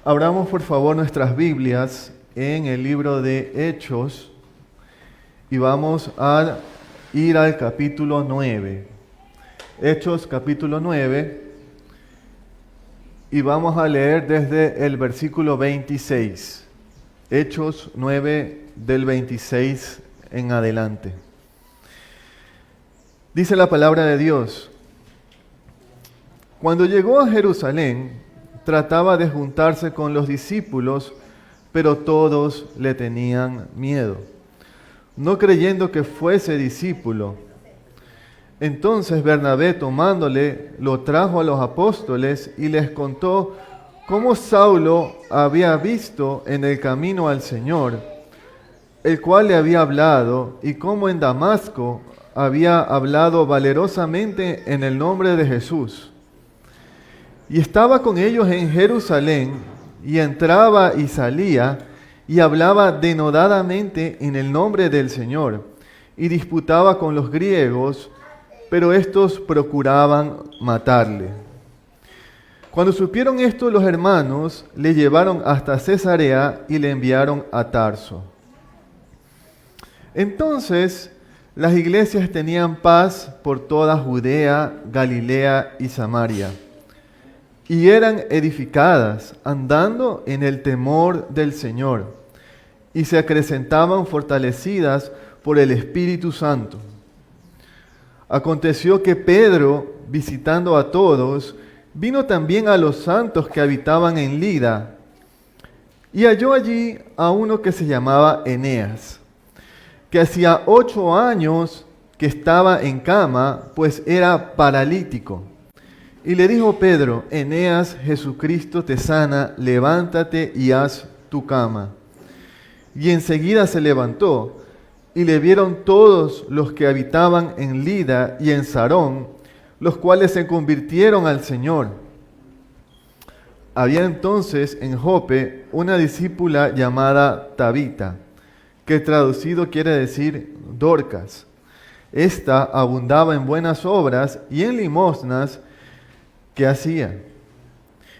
Abramos por favor nuestras Biblias en el libro de Hechos y vamos a ir al capítulo 9. Hechos capítulo 9 y vamos a leer desde el versículo 26. Hechos 9 del 26 en adelante. Dice la palabra de Dios: Cuando llegó a Jerusalén, trataba de juntarse con los discípulos, pero todos le tenían miedo, no creyendo que fuese discípulo. Entonces Bernabé, tomándole, lo trajo a los apóstoles y les contó cómo Saulo había visto en el camino al Señor, el cual le había hablado, y cómo en Damasco había hablado valerosamente en el nombre de Jesús. Y estaba con ellos en Jerusalén, y entraba y salía, y hablaba denodadamente en el nombre del Señor, y disputaba con los griegos, pero estos procuraban matarle. Cuando supieron esto, los hermanos le llevaron hasta Cesarea y le enviaron a Tarso. Entonces las iglesias tenían paz por toda Judea, Galilea y Samaria, y eran edificadas, andando en el temor del Señor, y se acrecentaban fortalecidas por el Espíritu Santo. Aconteció que Pedro, visitando a todos, vino también a los santos que habitaban en Lida, y halló allí a uno que se llamaba Eneas, que hacía 8 años que estaba en cama, pues era paralítico. Y le dijo Pedro: Eneas, Jesucristo te sana, levántate y haz tu cama. Y enseguida se levantó, y le vieron todos los que habitaban en Lida y en Sarón, los cuales se convirtieron al Señor. Había entonces en Jope una discípula llamada Tabita, que traducido quiere decir Dorcas. Esta abundaba en buenas obras y en limosnas que hacía.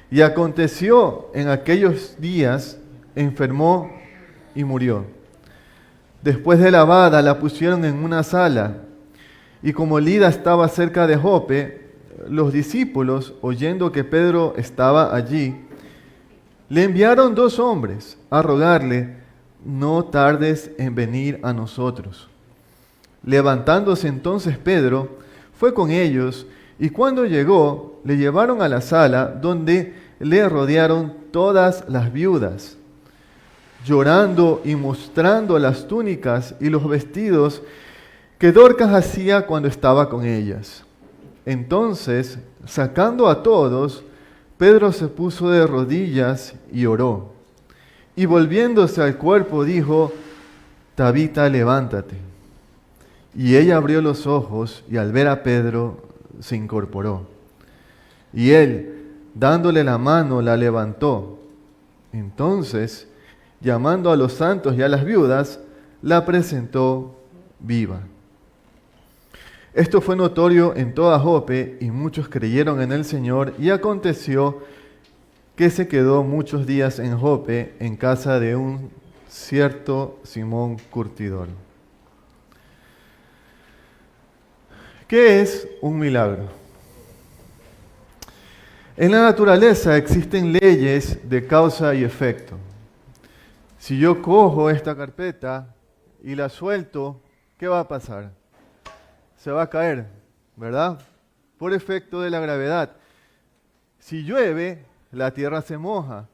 Y aconteció en aquellos días, enfermó y murió. Después de lavada, la pusieron en una sala, y como Lida estaba cerca de Jope, los discípulos, oyendo que Pedro estaba allí, le enviaron 2 hombres a rogarle: no tardes en venir a nosotros. Levantándose entonces Pedro, fue con ellos, y cuando llegó, le llevaron a la sala, donde le rodearon todas las viudas, llorando y mostrando las túnicas y los vestidos que Dorcas hacía cuando estaba con ellas. Entonces, sacando a todos, Pedro se puso de rodillas y oró. Y volviéndose al cuerpo dijo: Tabita, levántate. Y ella abrió los ojos, y al ver a Pedro se incorporó. Y él, dándole la mano, la levantó. Entonces, llamando a los santos y a las viudas, la presentó viva. Esto fue notorio en toda Jope, y muchos creyeron en el Señor, y aconteció que se quedó muchos días en Jope, en casa de un cierto Simón curtidor. ¿Qué es un milagro? En la naturaleza existen leyes de causa y efecto. Si yo cojo esta carpeta y la suelto, ¿qué va a pasar? Se va a caer, ¿verdad? Por efecto de la gravedad. Si llueve, la tierra se moja.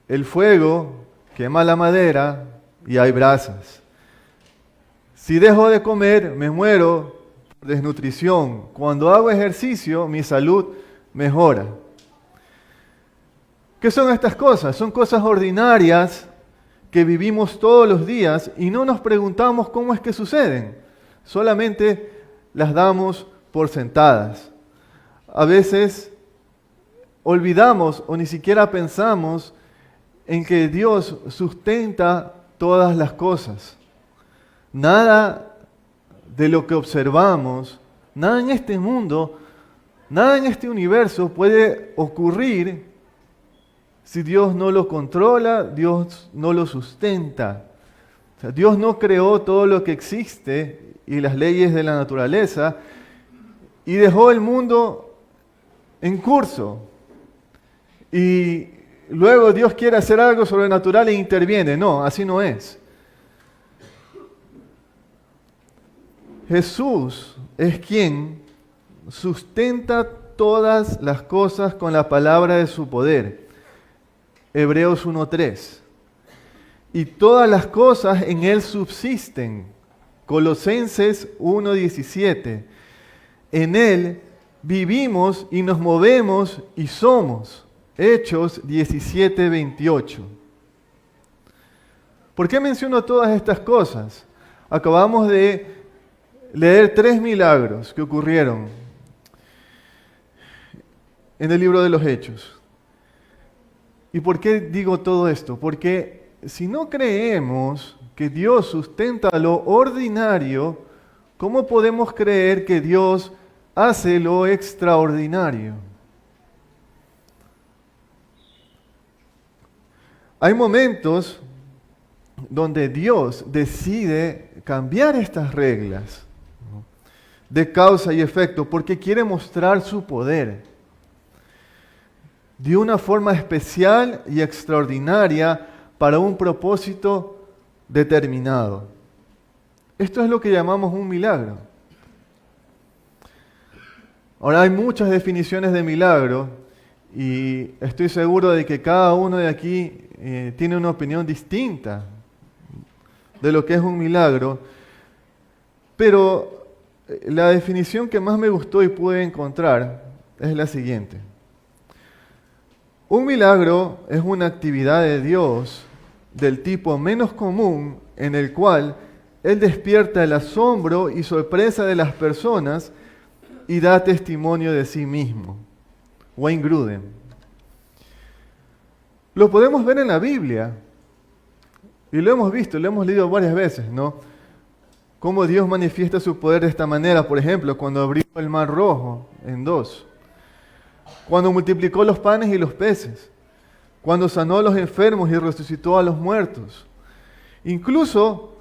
El fuego quema la madera y hay brasas. Si dejo de comer, me muero por desnutrición. Cuando hago ejercicio, mi salud mejora. ¿Qué son estas cosas? Son cosas ordinarias que vivimos todos los días y no nos preguntamos cómo es que suceden. Solamente las damos por sentadas. A veces olvidamos o ni siquiera pensamos en que Dios sustenta todas las cosas. Nada de lo que observamos, nada en este mundo, nada en este universo puede ocurrir si Dios no lo controla, Dios no lo sustenta. O sea, Dios no creó todo lo que existe y las leyes de la naturaleza y dejó el mundo en curso. Y luego Dios quiere hacer algo sobrenatural e interviene. No, así no es. Jesús es quien sustenta todas las cosas con la palabra de su poder. Hebreos 1:3. Y todas las cosas en Él subsisten. Colosenses 1:17. En Él vivimos y nos movemos y somos. Hechos 17:28. ¿Por qué menciono todas estas cosas? Acabamos de leer 3 milagros que ocurrieron en el libro de los Hechos. ¿Y por qué digo todo esto? Porque si no creemos que Dios sustenta lo ordinario, ¿cómo podemos creer que Dios hace lo extraordinario? Hay momentos donde Dios decide cambiar estas reglas de causa y efecto porque quiere mostrar su poder de una forma especial y extraordinaria para un propósito determinado. Esto es lo que llamamos un milagro. Ahora hay muchas definiciones de milagro y estoy seguro de que cada uno de aquí tiene una opinión distinta de lo que es un milagro, pero la definición que más me gustó y pude encontrar es la siguiente. Un milagro es una actividad de Dios del tipo menos común en el cual Él despierta el asombro y sorpresa de las personas y da testimonio de sí mismo. Wayne Grudem. Lo podemos ver en la Biblia y lo hemos visto, lo hemos leído varias veces, ¿no? Cómo Dios manifiesta su poder de esta manera, por ejemplo, cuando abrió el mar rojo en dos, cuando multiplicó los panes y los peces, cuando sanó a los enfermos y resucitó a los muertos, incluso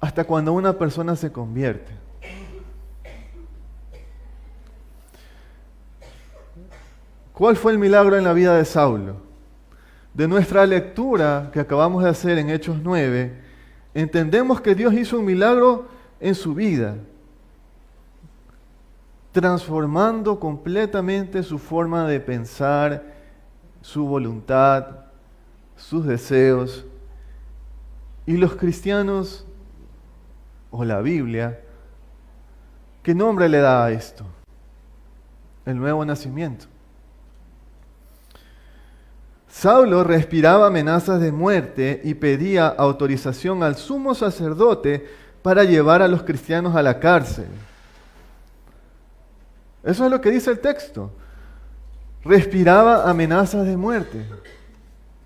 hasta cuando una persona se convierte. ¿Cuál fue el milagro en la vida de Saulo? De nuestra lectura que acabamos de hacer en Hechos 9, entendemos que Dios hizo un milagro en su vida, transformando completamente su forma de pensar, su voluntad, sus deseos. Y los cristianos, o la Biblia, ¿qué nombre le da a esto? El nuevo nacimiento. Saulo respiraba amenazas de muerte y pedía autorización al sumo sacerdote para llevar a los cristianos a la cárcel. Eso es lo que dice el texto. Respiraba amenazas de muerte.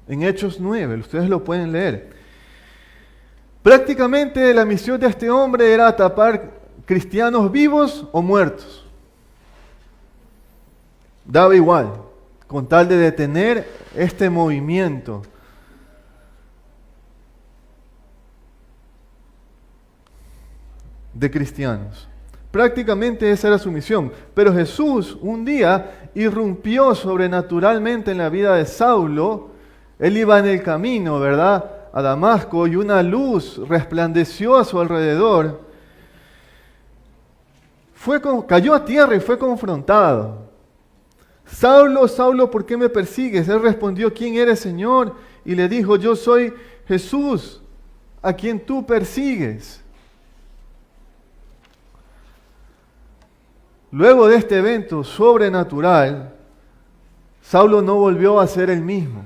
En Hechos 9, ustedes lo pueden leer. Prácticamente la misión de este hombre era atrapar cristianos vivos o muertos. Daba igual, con tal de detener este movimiento. De cristianos. Prácticamente esa era su misión. Pero Jesús un día irrumpió sobrenaturalmente en la vida de Saulo. Él iba en el camino, ¿verdad?, a Damasco, y una luz resplandeció a su alrededor. Cayó a tierra y fue confrontado. Saulo, Saulo, ¿por qué me persigues? Él respondió, ¿quién eres, Señor? Y le dijo, yo soy Jesús, a quien tú persigues. Luego de este evento sobrenatural, Saulo no volvió a ser el mismo.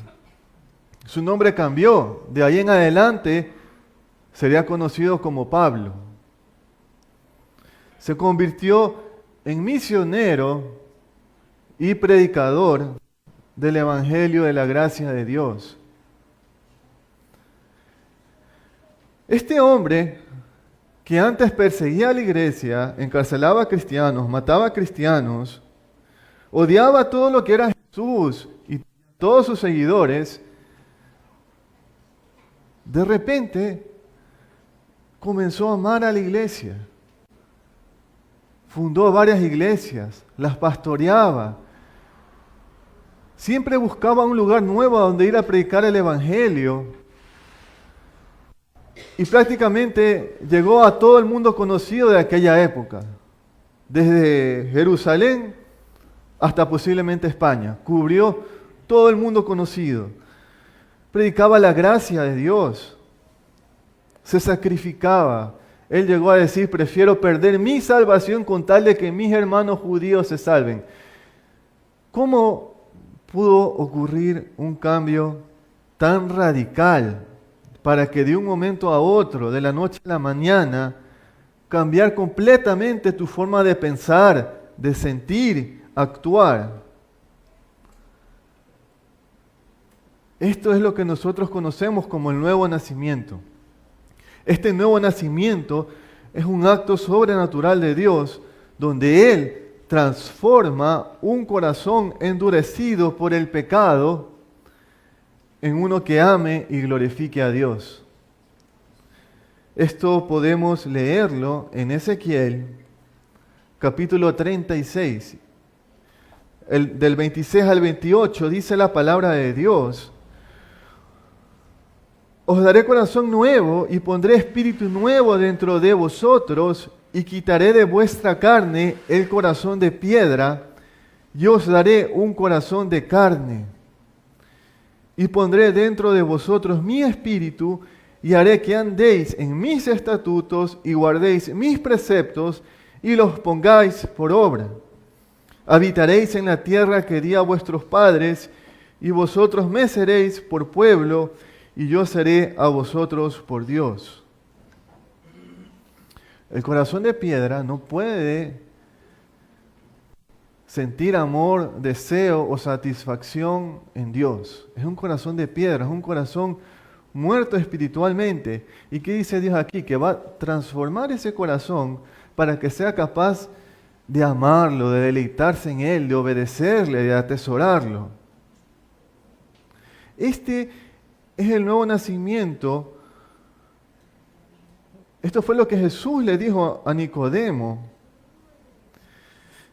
Su nombre cambió. De ahí en adelante sería conocido como Pablo. Se convirtió en misionero y predicador del Evangelio de la gracia de Dios. Este hombre, que antes perseguía a la iglesia, encarcelaba a cristianos, mataba a cristianos, odiaba todo lo que era Jesús y todos sus seguidores, de repente comenzó a amar a la iglesia. Fundó varias iglesias, las pastoreaba. Siempre buscaba un lugar nuevo a donde ir a predicar el Evangelio. Y prácticamente llegó a todo el mundo conocido de aquella época. Desde Jerusalén hasta posiblemente España. Cubrió todo el mundo conocido. Predicaba la gracia de Dios. Se sacrificaba. Él llegó a decir, prefiero perder mi salvación con tal de que mis hermanos judíos se salven. ¿Cómo pudo ocurrir un cambio tan radical para que de un momento a otro, de la noche a la mañana, cambiar completamente tu forma de pensar, de sentir, actuar? Esto es lo que nosotros conocemos como el nuevo nacimiento. Este nuevo nacimiento es un acto sobrenatural de Dios donde Él transforma un corazón endurecido por el pecado en uno que ame y glorifique a Dios. Esto podemos leerlo en Ezequiel, capítulo 36. Del 26 al 28 dice la palabra de Dios: os daré corazón nuevo y pondré espíritu nuevo dentro de vosotros y quitaré de vuestra carne el corazón de piedra y os daré un corazón de carne. Y pondré dentro de vosotros mi espíritu y haré que andéis en mis estatutos y guardéis mis preceptos y los pongáis por obra. Habitaréis en la tierra que di a vuestros padres y vosotros me seréis por pueblo y yo seré a vosotros por Dios. El corazón de piedra no puede sentir amor, deseo o satisfacción en Dios. Es un corazón de piedra, es un corazón muerto espiritualmente. ¿Y qué dice Dios aquí? Que va a transformar ese corazón para que sea capaz de amarlo, de deleitarse en Él, de obedecerle, de atesorarlo. Este es el nuevo nacimiento. Esto fue lo que Jesús le dijo a Nicodemo.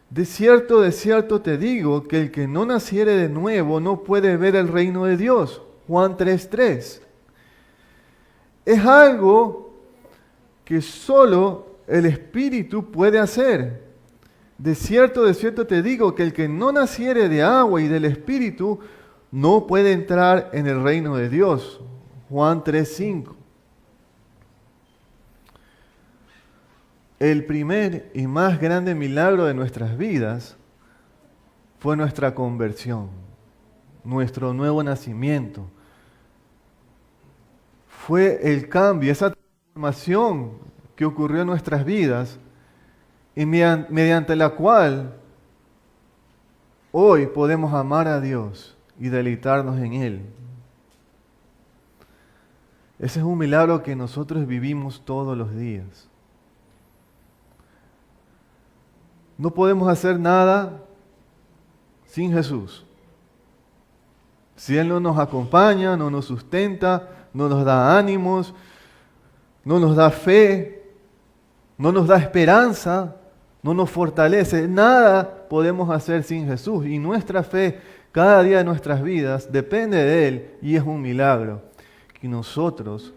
De cierto te digo que el que no naciere de nuevo no puede ver el reino de Dios. Juan 3:3. Es algo que solo el Espíritu puede hacer. De cierto te digo que el que no naciere de agua y del Espíritu no puede entrar en el reino de Dios. Juan 3:5. El primer y más grande milagro de nuestras vidas fue nuestra conversión, nuestro nuevo nacimiento. Fue el cambio, esa transformación que ocurrió en nuestras vidas y mediante la cual hoy podemos amar a Dios y deleitarnos en Él. Ese es un milagro que nosotros vivimos todos los días. No podemos hacer nada sin Jesús. Si Él no nos acompaña, no nos sustenta, no nos da ánimos, no nos da fe, no nos da esperanza, no nos fortalece, nada podemos hacer sin Jesús. Y nuestra fe cada día de nuestras vidas depende de Él y es un milagro que nosotros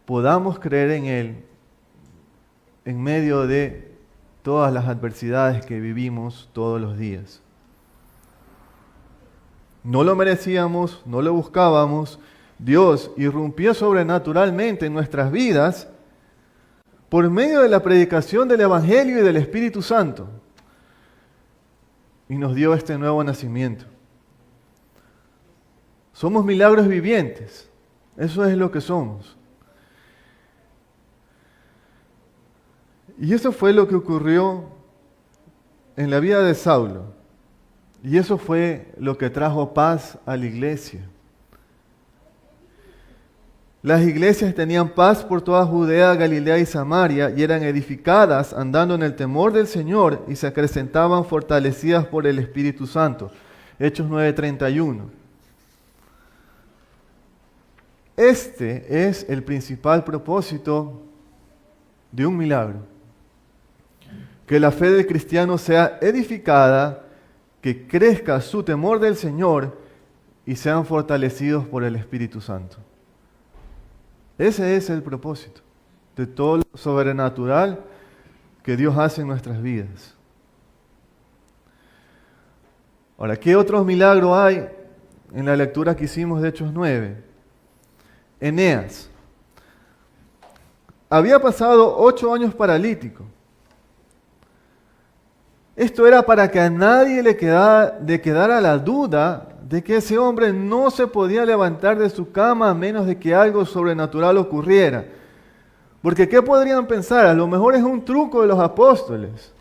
podamos creer en Él en medio de todas las adversidades que vivimos todos los días. No lo merecíamos, no lo buscábamos. Dios irrumpió sobrenaturalmente en nuestras vidas por medio de la predicación del Evangelio y del Espíritu Santo. Y nos dio este nuevo nacimiento. Somos milagros vivientes. Eso es lo que somos. Y eso fue lo que ocurrió en la vida de Saulo. Y eso fue lo que trajo paz a la iglesia. Las iglesias tenían paz por toda Judea, Galilea y Samaria y eran edificadas andando en el temor del Señor y se acrecentaban fortalecidas por el Espíritu Santo. Hechos 9:31. Este es el principal propósito de un milagro. Que la fe del cristiano sea edificada, que crezca su temor del Señor y sean fortalecidos por el Espíritu Santo. Ese es el propósito de todo lo sobrenatural que Dios hace en nuestras vidas. Ahora, ¿qué otros milagros hay en la lectura que hicimos de Hechos 9? Eneas había pasado 8 años paralítico. Esto era para que a nadie le quedara la duda de que ese hombre no se podía levantar de su cama a menos de que algo sobrenatural ocurriera. Porque ¿qué podrían pensar? A lo mejor es un truco de los apóstoles.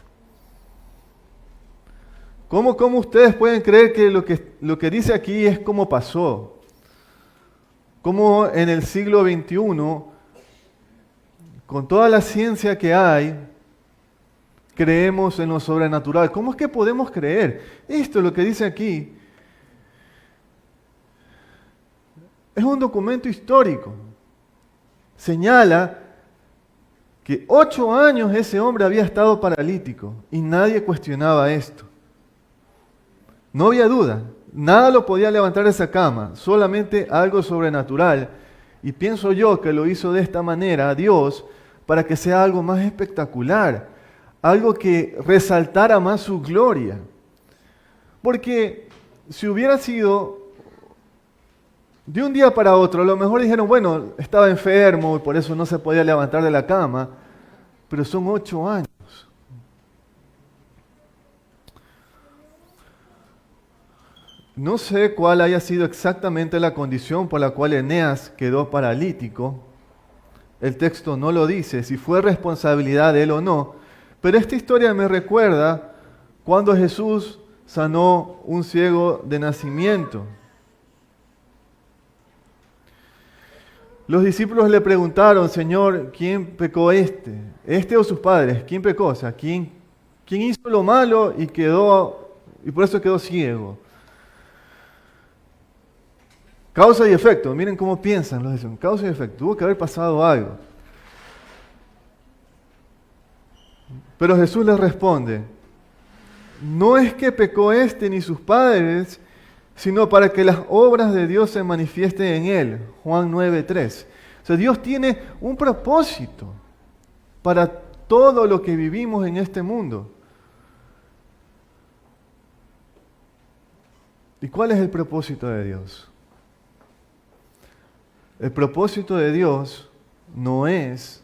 ¿Cómo ustedes pueden creer que lo que dice aquí es como pasó? Como en el siglo XXI, con toda la ciencia que hay, creemos en lo sobrenatural. ¿Cómo es que podemos creer? Esto es lo que dice aquí. Es un documento histórico. Señala que 8 años ese hombre había estado paralítico y nadie cuestionaba esto. No había duda, nada lo podía levantar de esa cama, solamente algo sobrenatural. Y pienso yo que lo hizo de esta manera Dios para que sea algo más espectacular, algo que resaltara más su gloria. Porque si hubiera sido de un día para otro, a lo mejor dijeron, bueno, estaba enfermo y por eso no se podía levantar de la cama, pero son 8 años. No sé cuál haya sido exactamente la condición por la cual Eneas quedó paralítico. El texto no lo dice, si fue responsabilidad de él o no. Pero esta historia me recuerda cuando Jesús sanó un ciego de nacimiento. Los discípulos le preguntaron, Señor, ¿quién pecó ¿Este o sus padres? ¿Quién pecó? O sea, ¿quién hizo lo malo y por eso quedó ciego? Causa y efecto, miren cómo piensan los discípulos. Causa y efecto, tuvo que haber pasado algo. Pero Jesús les responde, no es que pecó ni sus padres, sino para que las obras de Dios se manifiesten en él. Juan 9:3. O sea, Dios tiene un propósito para todo lo que vivimos en este mundo. ¿Y cuál es el propósito de Dios? El propósito de Dios no es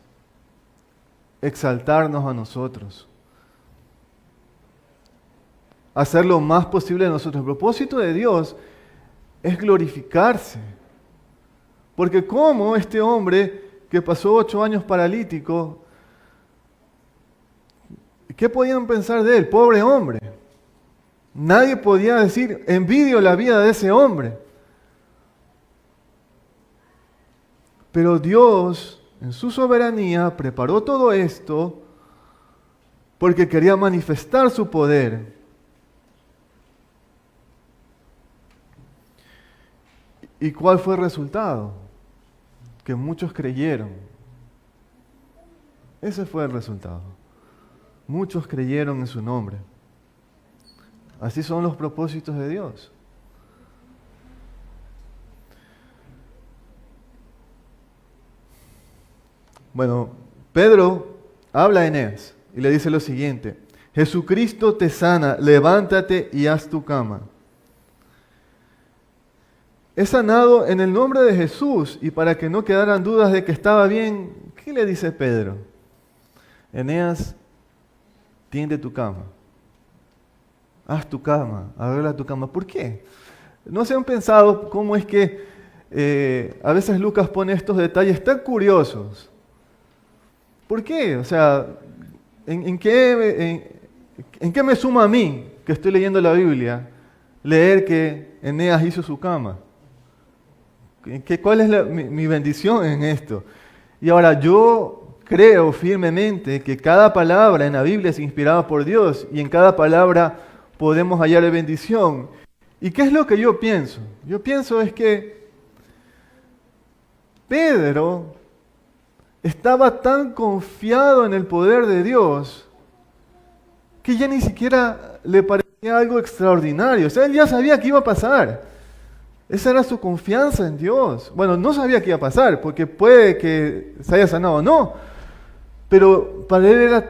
exaltarnos a nosotros, hacer lo más posible de nosotros. El propósito de Dios es glorificarse. Porque como este hombre que pasó 8 años paralítico, ¿qué podían pensar de él? Pobre hombre. Nadie podía decir, envidio la vida de ese hombre. Pero Dios, en su soberanía, preparó todo esto porque quería manifestar su poder. ¿Y cuál fue el resultado? Que muchos creyeron. Ese fue el resultado. Muchos creyeron en su nombre. Así son los propósitos de Dios. Bueno, Pedro habla a Eneas y le dice lo siguiente: Jesucristo te sana, levántate y haz tu cama. Es sanado en el nombre de Jesús, y para que no quedaran dudas de que estaba bien, ¿qué le dice Pedro? Eneas, tiende tu cama. Haz tu cama, arregla tu cama. ¿Por qué? ¿No se han pensado cómo es que a veces Lucas pone estos detalles tan curiosos? ¿Por qué? O sea, ¿en qué me suma a mí, que estoy leyendo la Biblia, leer que Eneas hizo su cama? ¿Cuál es mi bendición en esto? Y ahora, yo creo firmemente que cada palabra en la Biblia es inspirada por Dios y en cada palabra podemos hallar bendición. ¿Y qué es lo que yo pienso? Yo pienso es que Pedro estaba tan confiado en el poder de Dios que ya ni siquiera le parecía algo extraordinario. O sea, él ya sabía que iba a pasar. Esa era su confianza en Dios. Bueno, no sabía que iba a pasar, porque puede que se haya sanado o no. Pero para él era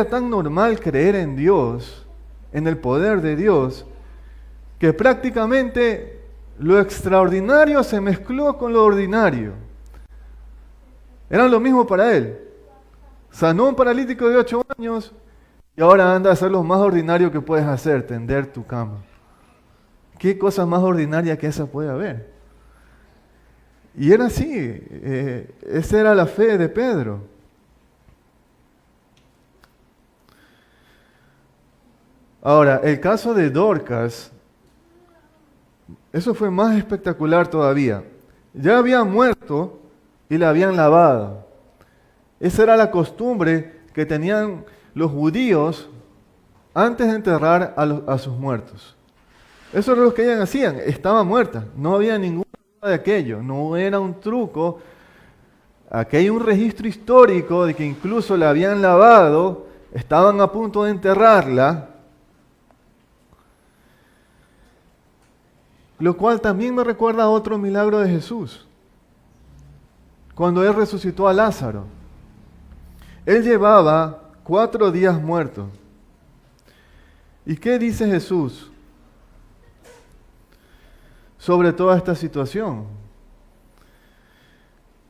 tan normal creer en Dios, en el poder de Dios, que prácticamente lo extraordinario se mezcló con lo ordinario. Era lo mismo para él. Sanó un paralítico de 8 años y ahora anda a hacer lo más ordinario que puedes hacer, tender tu cama. ¿Qué cosa más ordinaria que esa puede haber? Y era así, esa era la fe de Pedro. Ahora, el caso de Dorcas, eso fue más espectacular todavía. Ya había muerto y la habían lavado. Esa era la costumbre que tenían los judíos antes de enterrar a sus muertos. Eso era lo que ellos hacían, estaba muerta, no había ninguna duda de aquello, no era un truco. Aquí hay un registro histórico de que incluso la habían lavado, estaban a punto de enterrarla, lo cual también me recuerda a otro milagro de Jesús, cuando Él resucitó a Lázaro. Él llevaba 4 días muerto. ¿Y qué dice Jesús sobre toda esta situación?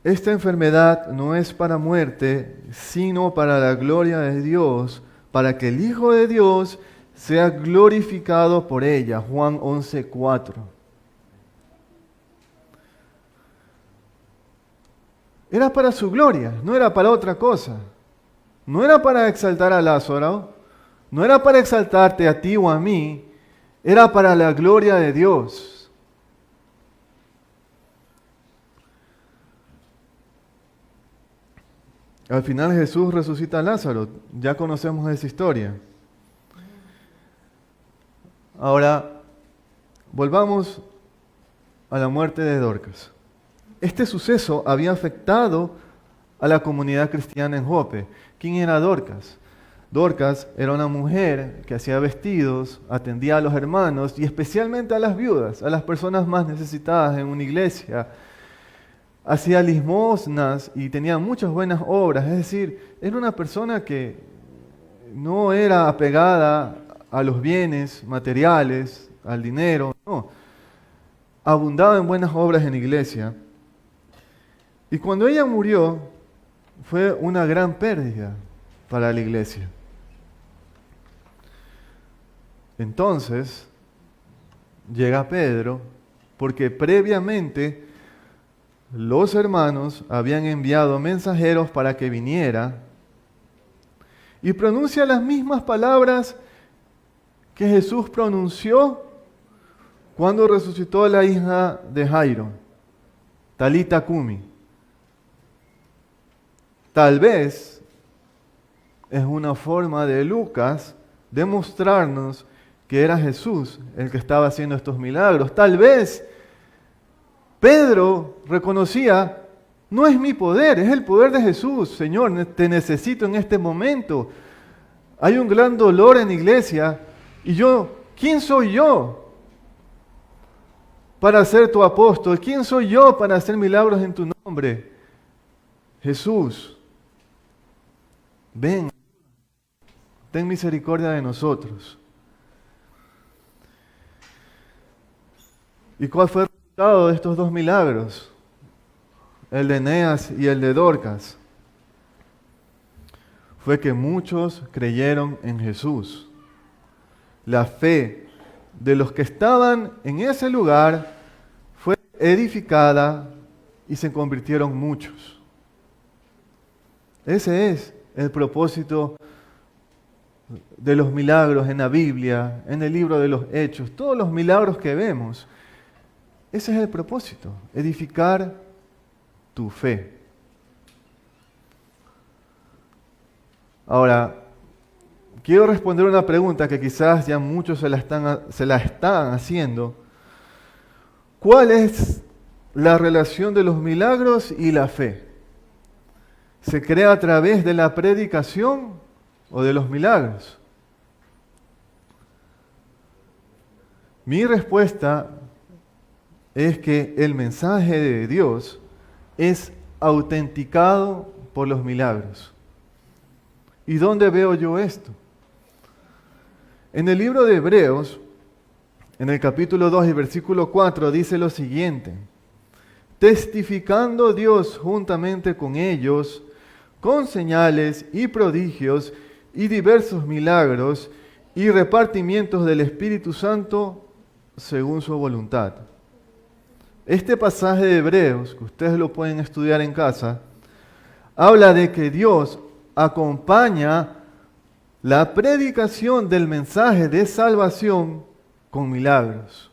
Esta enfermedad no es para muerte, sino para la gloria de Dios, para que el Hijo de Dios sea glorificado por ella. Juan 11:4. Era para su gloria, no era para otra cosa. No era para exaltar a Lázaro, no era para exaltarte a ti o a mí, era para la gloria de Dios. Al final Jesús resucita a Lázaro, ya conocemos esa historia. Ahora, volvamos a la muerte de Dorcas. Este suceso había afectado a la comunidad cristiana en Jope. ¿Quién era Dorcas? Dorcas era una mujer que hacía vestidos, atendía a los hermanos y especialmente a las viudas, a las personas más necesitadas en una iglesia. Hacía limosnas y tenía muchas buenas obras, es decir, era una persona que no era apegada a los bienes materiales, al dinero, no. Abundaba en buenas obras en la iglesia. Y cuando ella murió, fue una gran pérdida para la iglesia. Entonces, llega Pedro, porque previamente los hermanos habían enviado mensajeros para que viniera, y pronuncia las mismas palabras que Jesús pronunció cuando resucitó a la hija de Jairo, Talita Cumi. Tal vez es una forma de Lucas de mostrarnos que era Jesús el que estaba haciendo estos milagros. Tal vez Pedro reconocía, no es mi poder, es el poder de Jesús. Señor, te necesito en este momento. Hay un gran dolor en la iglesia y ¿quién soy yo para ser tu apóstol? ¿Quién soy yo para hacer milagros en tu nombre? Jesús, ven, ten misericordia de nosotros. ¿Y cuál fue el resultado de estos 2 milagros? El de Eneas y el de Dorcas. Fue que muchos creyeron en Jesús. La fe de los que estaban en ese lugar fue edificada y se convirtieron muchos. Ese es el propósito de los milagros en la Biblia, en el libro de los Hechos, todos los milagros que vemos. Ese es el propósito, edificar tu fe. Ahora, quiero responder una pregunta que quizás ya muchos se la están haciendo. ¿Cuál es la relación de los milagros y la fe? ¿Se crea a través de la predicación o de los milagros? Mi respuesta es que el mensaje de Dios es autenticado por los milagros. ¿Y dónde veo yo esto? En el libro de Hebreos, en el capítulo 2 y versículo 4, dice lo siguiente: testificando Dios juntamente con ellos, con señales y prodigios y diversos milagros y repartimientos del Espíritu Santo según su voluntad. Este pasaje de Hebreos, que ustedes lo pueden estudiar en casa, habla de que Dios acompaña la predicación del mensaje de salvación con milagros.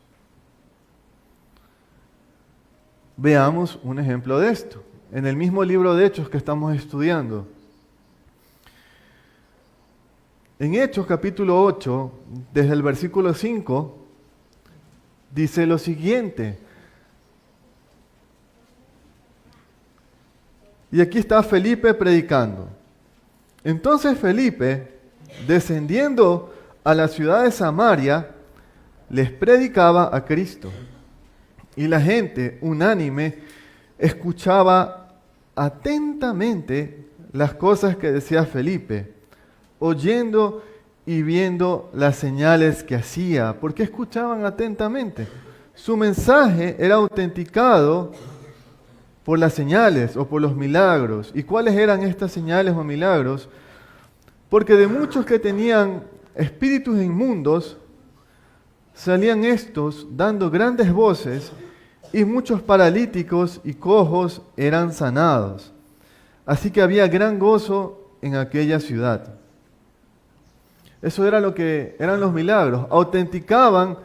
Veamos un ejemplo de esto. En el mismo libro de Hechos que estamos estudiando. En Hechos capítulo 8, desde el versículo 5, dice lo siguiente. Y aquí está Felipe predicando. Entonces Felipe, descendiendo a la ciudad de Samaria, les predicaba a Cristo. Y la gente, unánime, escuchaba atentamente las cosas que decía Felipe, oyendo y viendo las señales que hacía. ¿Por qué escuchaban atentamente? Su mensaje era autenticado por las señales o por los milagros. ¿Y cuáles eran estas señales o milagros? Porque de muchos que tenían espíritus inmundos, salían estos dando grandes voces, y muchos paralíticos y cojos eran sanados. Así que había gran gozo en aquella ciudad. Eso era lo que eran los milagros. Autenticaban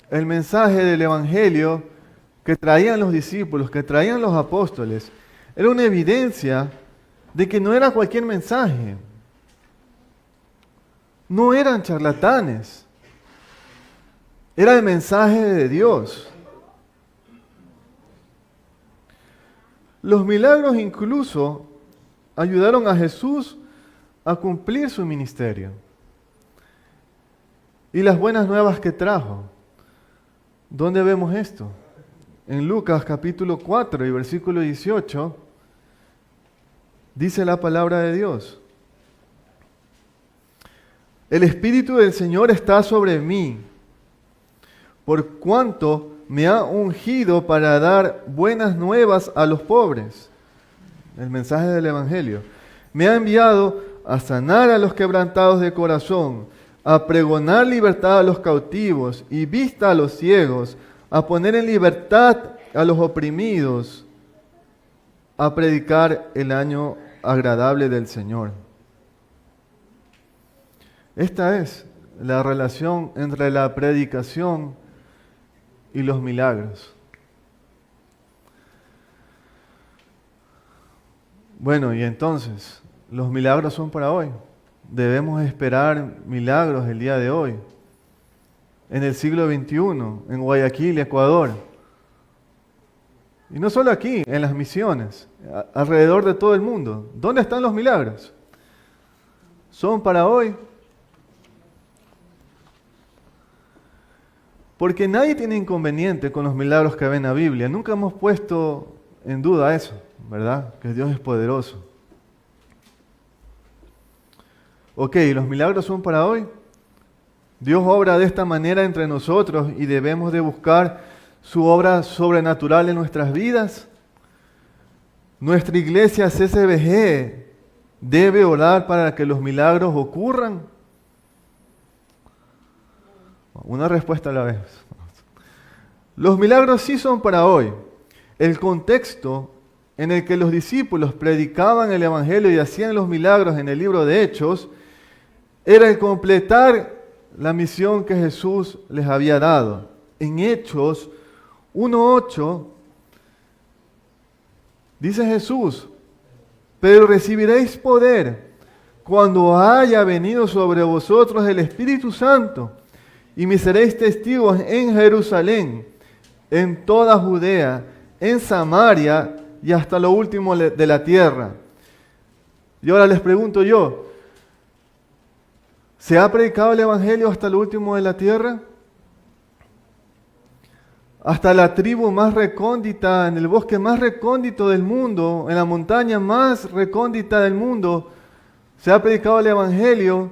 el mensaje del Evangelio que traían los discípulos, que traían los apóstoles. Era una evidencia de que no era cualquier mensaje. No eran charlatanes. Era el mensaje de Dios. Los milagros incluso ayudaron a Jesús a cumplir su ministerio. Y las buenas nuevas que trajo. ¿Dónde vemos esto? En Lucas capítulo 4 y versículo 18, dice la palabra de Dios: el Espíritu del Señor está sobre mí, por cuanto me ha ungido para dar buenas nuevas a los pobres. El mensaje del Evangelio. Me ha enviado a sanar a los quebrantados de corazón, a pregonar libertad a los cautivos y vista a los ciegos, a poner en libertad a los oprimidos, a predicar el año agradable del Señor. Esta es la relación entre la predicación y los milagros. Bueno, y entonces, los milagros son para hoy. Debemos esperar milagros el día de hoy. En el siglo XXI, en Guayaquil, Ecuador. Y no solo aquí, en las misiones, alrededor de todo el mundo. ¿Dónde están los milagros? ¿Son para hoy? Porque nadie tiene inconveniente con los milagros que ven en la Biblia. Nunca hemos puesto en duda eso, ¿verdad? Que Dios es poderoso. Ok, ¿los milagros son para hoy? Dios obra de esta manera entre nosotros y debemos de buscar su obra sobrenatural en nuestras vidas. Nuestra iglesia CCBG debe orar para que los milagros ocurran. Una respuesta a la vez. Los milagros sí son para hoy. El contexto en el que los discípulos predicaban el Evangelio y hacían los milagros en el libro de Hechos era el completar la misión que Jesús les había dado. En Hechos 1:8 dice Jesús: pero recibiréis poder cuando haya venido sobre vosotros el Espíritu Santo, y me seréis testigos en Jerusalén, en toda Judea, en Samaria y hasta lo último de la tierra. Y ahora les pregunto yo, ¿se ha predicado el Evangelio hasta lo último de la tierra? Hasta la tribu más recóndita, en el bosque más recóndito del mundo, en la montaña más recóndita del mundo, se ha predicado el Evangelio.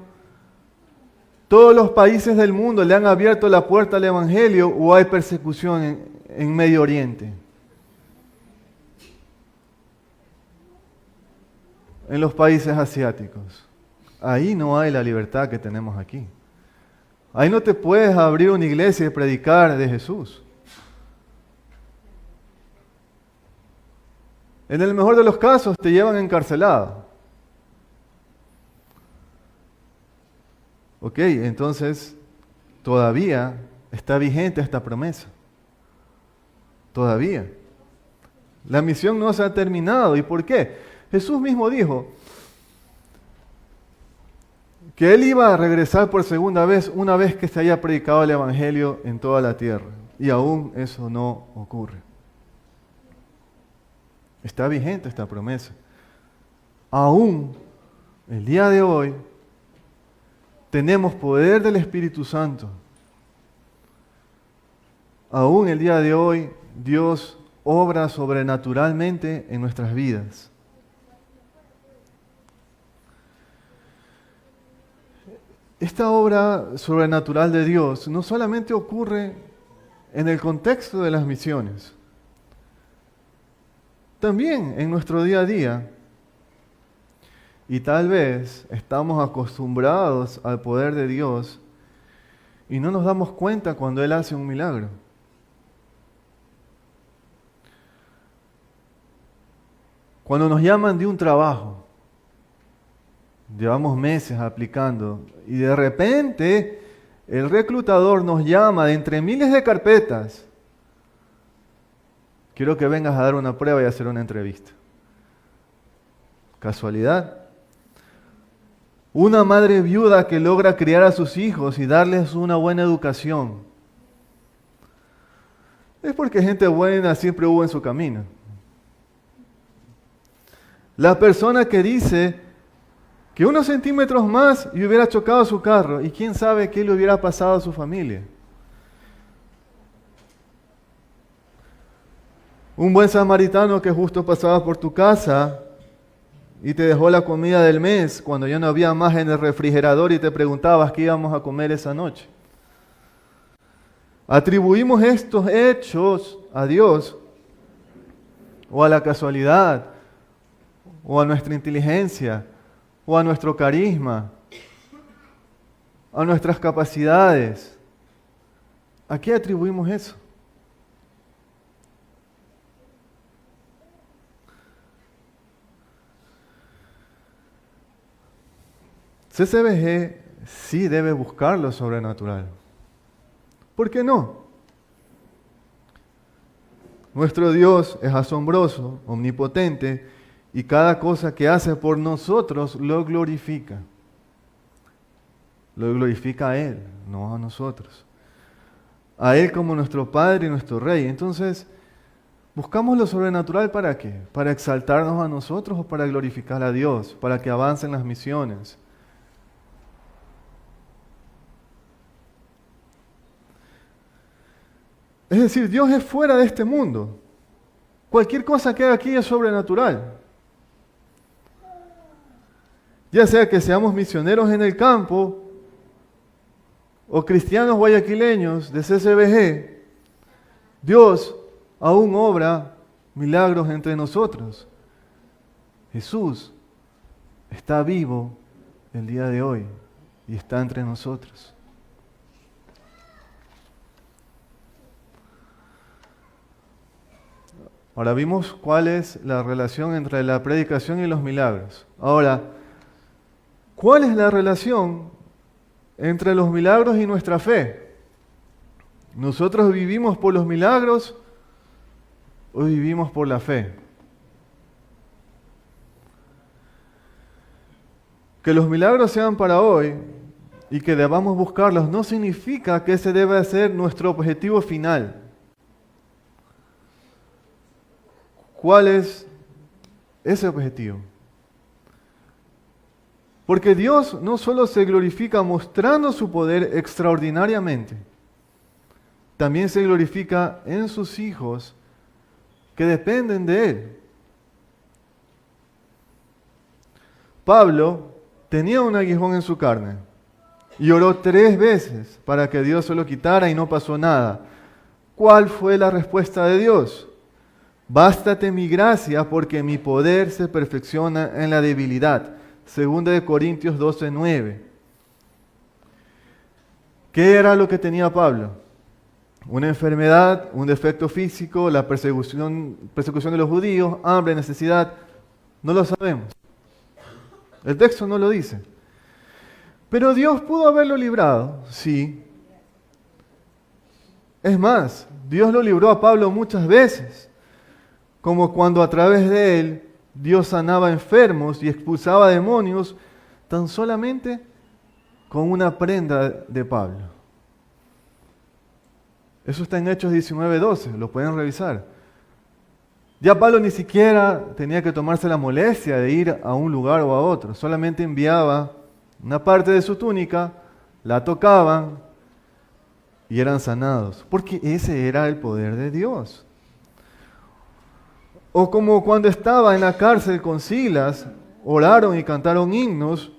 Todos los países del mundo le han abierto la puerta al Evangelio, o hay persecución en Medio Oriente. En los países asiáticos. Ahí no hay la libertad que tenemos aquí. Ahí no te puedes abrir una iglesia y predicar de Jesús. En el mejor de los casos te llevan encarcelado. Ok, entonces todavía está vigente esta promesa. Todavía. La misión no se ha terminado. ¿Y por qué? Jesús mismo dijo que Él iba a regresar por segunda vez una vez que se haya predicado el Evangelio en toda la tierra. Y aún eso no ocurre. Está vigente esta promesa. Aún el día de hoy tenemos poder del Espíritu Santo. Aún el día de hoy Dios obra sobrenaturalmente en nuestras vidas. Esta obra sobrenatural de Dios no solamente ocurre en el contexto de las misiones, también en nuestro día a día. Y tal vez estamos acostumbrados al poder de Dios y no nos damos cuenta cuando Él hace un milagro. Cuando nos llaman de un trabajo, llevamos meses aplicando y de repente el reclutador nos llama de entre miles de carpetas. Quiero que vengas a dar una prueba y hacer una entrevista. ¿Casualidad? Una madre viuda que logra criar a sus hijos y darles una buena educación. Es porque gente buena siempre hubo en su camino. La persona que dice que unos centímetros más y hubiera chocado su carro, y quién sabe qué le hubiera pasado a su familia. Un buen samaritano que justo pasaba por tu casa y te dejó la comida del mes cuando ya no había más en el refrigerador y te preguntabas qué íbamos a comer esa noche. Atribuimos estos hechos a Dios o a la casualidad o a nuestra inteligencia o a nuestro carisma, a nuestras capacidades. ¿A qué atribuimos eso? CCBG sí debe buscar lo sobrenatural. ¿Por qué no? Nuestro Dios es asombroso, omnipotente, y cada cosa que hace por nosotros lo glorifica. Lo glorifica a Él, no a nosotros. A Él como nuestro Padre y nuestro Rey. Entonces, ¿buscamos lo sobrenatural para qué? ¿Para exaltarnos a nosotros o para glorificar a Dios? ¿Para que avancen las misiones? Es decir, Dios es fuera de este mundo. Cualquier cosa que haga aquí es sobrenatural. Ya sea que seamos misioneros en el campo o cristianos guayaquileños de CCBG, Dios aún obra milagros entre nosotros. Jesús está vivo el día de hoy y está entre nosotros. Ahora vimos cuál es la relación entre la predicación y los milagros. Ahora, ¿cuál es la relación entre los milagros y nuestra fe? ¿Nosotros vivimos por los milagros o vivimos por la fe? Que los milagros sean para hoy y que debamos buscarlos no significa que ese debe ser nuestro objetivo final. ¿Cuál es ese objetivo? Porque Dios no solo se glorifica mostrando su poder extraordinariamente, también se glorifica en sus hijos que dependen de Él. Pablo tenía un aguijón en su carne y oró 3 veces para que Dios se lo quitara y no pasó nada. ¿Cuál fue la respuesta de Dios? Bástate mi gracia porque mi poder se perfecciona en la debilidad. 2 Corintios 12:9. ¿Qué era lo que tenía Pablo? Una enfermedad, un defecto físico, la persecución de los judíos, hambre, necesidad. No lo sabemos. El texto no lo dice. Pero Dios pudo haberlo librado, sí. Es más, Dios lo libró a Pablo muchas veces, como cuando a través de él Dios sanaba enfermos y expulsaba demonios tan solamente con una prenda de Pablo. Eso está en Hechos 19:12, lo pueden revisar. Ya Pablo ni siquiera tenía que tomarse la molestia de ir a un lugar o a otro, solamente enviaba una parte de su túnica, la tocaban y eran sanados, porque ese era el poder de Dios. O como cuando estaba en la cárcel con Silas, oraron y cantaron himnos.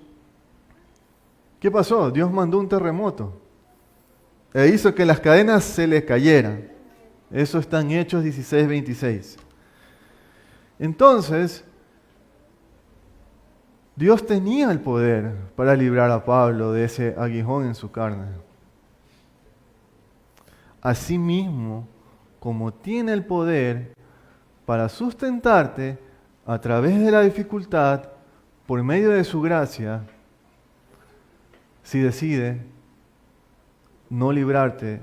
¿Qué pasó? Dios mandó un terremoto e hizo que las cadenas se le cayeran. Eso está en Hechos 16:26. Entonces, Dios tenía el poder para librar a Pablo de ese aguijón en su carne. Asimismo, como tiene el poder para sustentarte a través de la dificultad, por medio de su gracia, si decide no librarte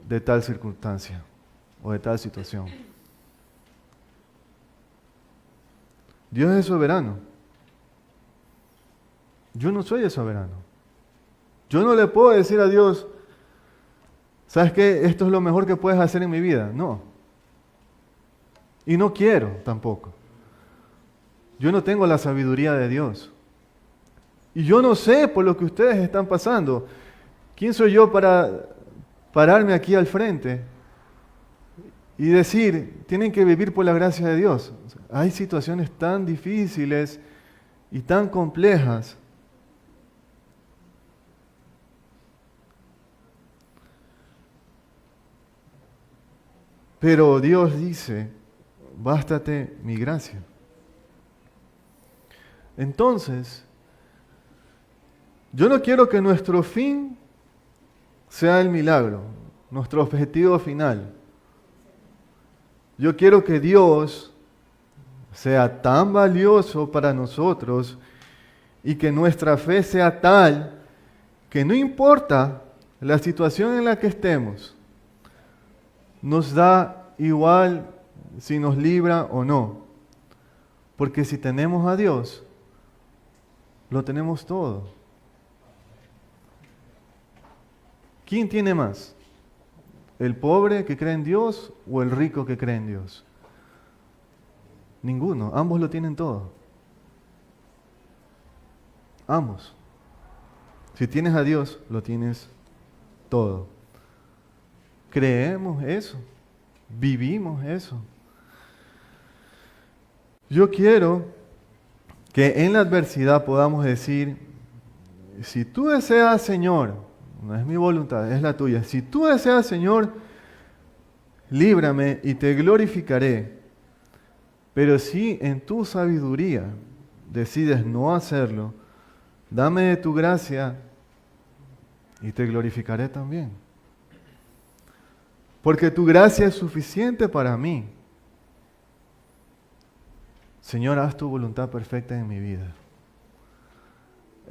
de tal circunstancia o de tal situación. Dios es soberano. Yo no soy el soberano. Yo no le puedo decir a Dios, ¿sabes qué? Esto es lo mejor que puedes hacer en mi vida. No. Y no quiero tampoco. Yo no tengo la sabiduría de Dios. Y yo no sé por lo que ustedes están pasando. ¿Quién soy yo para pararme aquí al frente y decir, tienen que vivir por la gracia de Dios? Hay situaciones tan difíciles y tan complejas. Pero Dios dice, bástate mi gracia. Entonces, yo no quiero que nuestro fin sea el milagro, nuestro objetivo final. Yo quiero que Dios sea tan valioso para nosotros y que nuestra fe sea tal que no importa la situación en la que estemos, nos da igual si nos libra o no. Porque si tenemos a Dios, lo tenemos todo. ¿Quién tiene más? ¿El pobre que cree en Dios o el rico que cree en Dios? Ninguno, ambos lo tienen todo. Ambos. Si tienes a Dios, lo tienes todo. Creemos eso, vivimos eso. Yo quiero que en la adversidad podamos decir, si tú deseas, Señor, no es mi voluntad, es la tuya. Si tú deseas, Señor, líbrame y te glorificaré. Pero si en tu sabiduría decides no hacerlo, dame de tu gracia y te glorificaré también. Porque tu gracia es suficiente para mí. Señor, haz tu voluntad perfecta en mi vida.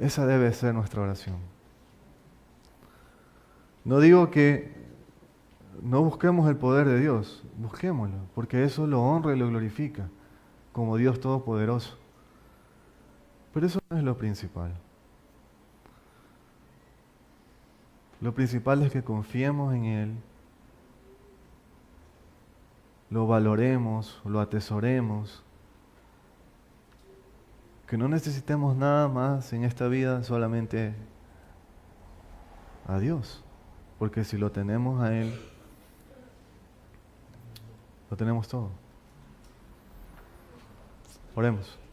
Esa debe ser nuestra oración. No digo que no busquemos el poder de Dios, busquémoslo, porque eso lo honra y lo glorifica como Dios Todopoderoso. Pero eso no es lo principal. Lo principal es que confiemos en Él, lo valoremos, lo atesoremos, que no necesitemos nada más en esta vida, solamente a Dios, porque si lo tenemos a Él, lo tenemos todo. Oremos.